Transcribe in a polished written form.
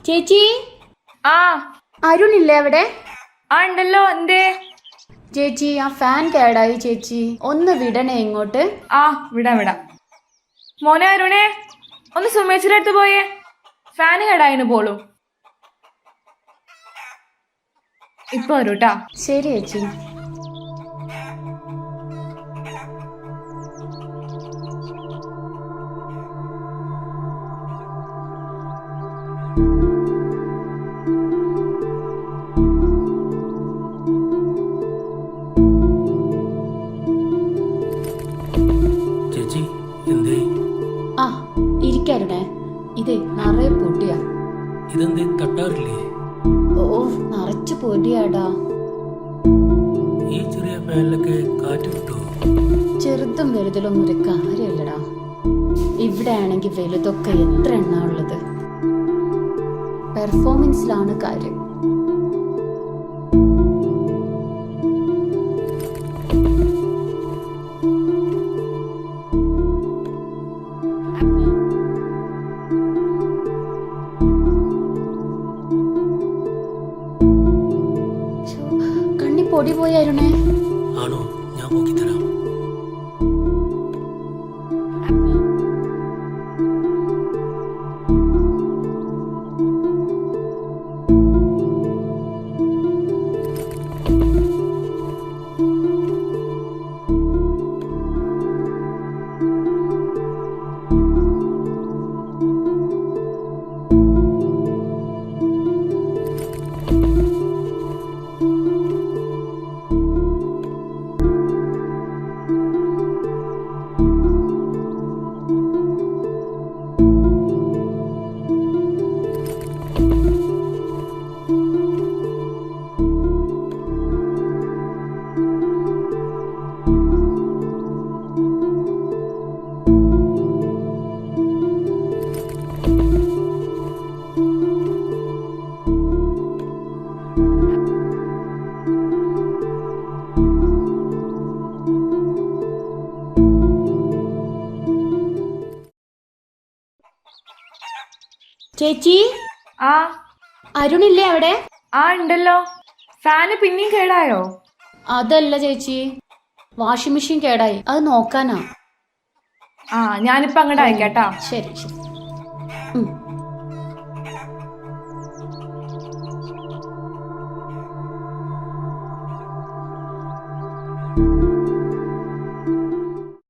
ചേച്ചി ആ അരുണില്ലേ അവിടെ? ആ ഉണ്ടല്ലോ. എന്തേ? ചേച്ചി ആ ഫാൻ കേടായി ചേച്ചി, ഒന്ന് വിടണേ ഇങ്ങോട്ട്. ആ വിടാം. മോനെ അരുണേ, ഒന്ന് സുമേച്ചിന്റെ അടുത്ത് പോയേ. ഫാന് കേടായിന് പോളൂ. ഇപ്പൊ വരൂട്ടാ. ശരി ചേച്ചി. ചേച്ചി എന്തേ? ആ ഇരിക്കരുണേ, ഇതേ നിറയെ പൊടിയാ. ഇതെന്തേ തട്ടാറില്ലേ? ഓ നിറച്ച് പൊടിയാടാ. ഈ ചെറിയ ഫാനിലൊക്കെ കാറ്റ് കിട്ടുമോ? ചെറുതും വലുതിലൊന്നും ഒരു കാര്യമല്ലടാ. ഇവിടെ ആണെങ്കിൽ വലുതൊക്കെ എത്ര എണ്ണ ഉള്ളത്. പെർഫോമൻസിലാണ് കാര്യം. കണ്ണി പൊടി പോയായിരുന്നേ. ആണോ? ഞാൻ നോക്കിത്തരാം. ചേച്ചി ആ അരുണില്ലേ അവിടെ? ആ ഉണ്ടല്ലോ. ഫാന് പിന്നെയും കേടായോ? അതല്ല ചേച്ചി, വാഷിംഗ് മെഷീൻ കേടായി, അത് നോക്കാനാ. ആ ഞാനിപ്പോ അങ്ങോട്ട് അയക്കാട്ടാ. ശരി ശരി. ഉം.